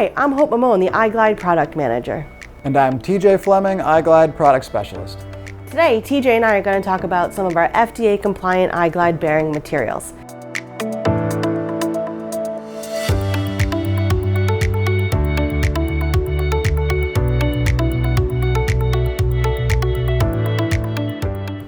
Hi, I'm Hope Mamone, the iglide product manager. And I'm TJ Fleming, iglide product specialist. Today, TJ and I are going to talk about some of our FDA-compliant iglide bearing materials.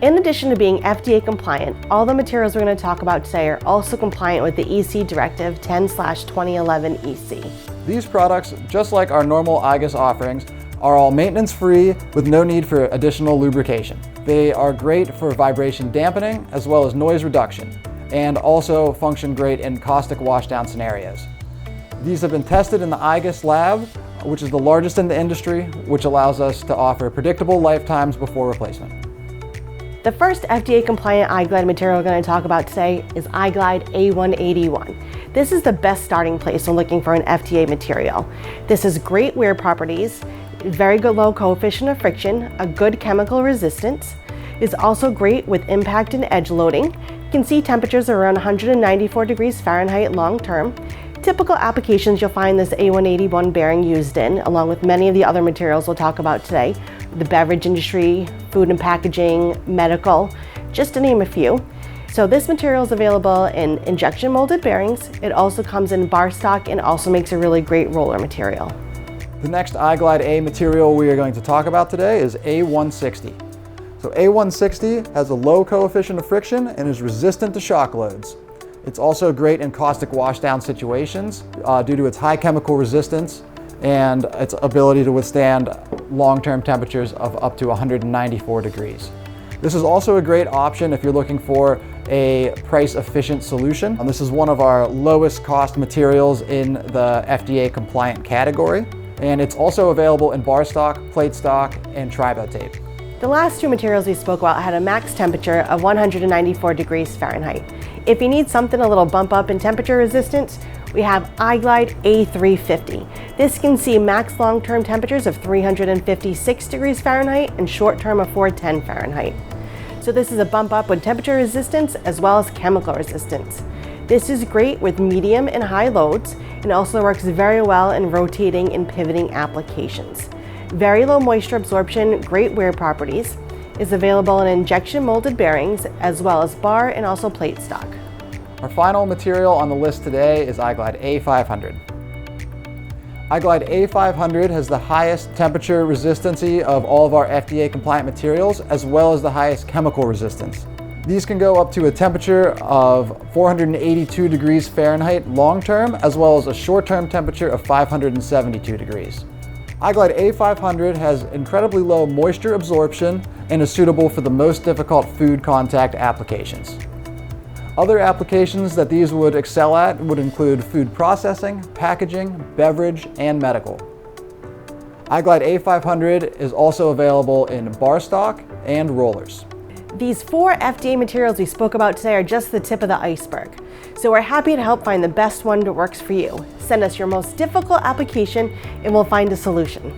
In addition to being FDA compliant, all the materials we're going to talk about today are also compliant with the EC Directive 10/2011 EC. These products, just like our normal igus offerings, are all maintenance-free with no need for additional lubrication. They are great for vibration dampening as well as noise reduction, and also function great in caustic washdown scenarios. These have been tested in the igus lab, which is the largest in the industry, which allows us to offer predictable lifetimes before replacement. The first FDA-compliant iglide material we're going to talk about today is iglide A181. This is the best starting place when looking for an FDA material. This has great wear properties, very good low coefficient of friction, a good chemical resistance. It's also great with impact and edge loading. You can see temperatures are around 194 degrees Fahrenheit long term. Typical applications you'll find this A181 bearing used in, along with many of the other materials we'll talk about today: the beverage industry, food and packaging, medical, just to name a few. So this material is available in injection molded bearings. It also comes in bar stock and also makes a really great roller material. The next iglide A material we are going to talk about today is A160. So A160 has a low coefficient of friction and is resistant to shock loads. It's also great in caustic washdown situations due to its high chemical resistance and its ability to withstand long-term temperatures of up to 194 degrees. This is also a great option if you're looking for a price-efficient solution. This is one of our lowest cost materials in the FDA compliant category, and it's also available in bar stock, plate stock, and tri-bow tape. The last two materials we spoke about had a max temperature of 194 degrees Fahrenheit. If you need something a little bump up in temperature resistance, we have iglide A350. This can see max long-term temperatures of 356 degrees Fahrenheit and short-term of 410 Fahrenheit. So this is a bump up with temperature resistance as well as chemical resistance. This is great with medium and high loads and also works very well in rotating and pivoting applications. Very low moisture absorption, great wear properties, is available in injection molded bearings as well as bar and also plate stock. Our final material on the list today is iglide A500. Iglide A500 has the highest temperature resistancy of all of our FDA compliant materials as well as the highest chemical resistance. These can go up to a temperature of 482 degrees Fahrenheit long term as well as a short term temperature of 572 degrees. Iglide A500 has incredibly low moisture absorption and is suitable for the most difficult food contact applications. Other applications that these would excel at would include food processing, packaging, beverage, and medical. Iglide A500 is also available in bar stock and rollers. These four FDA materials we spoke about today are just the tip of the iceberg. So we're happy to help find the best one that works for you. Send us your most difficult application and we'll find a solution.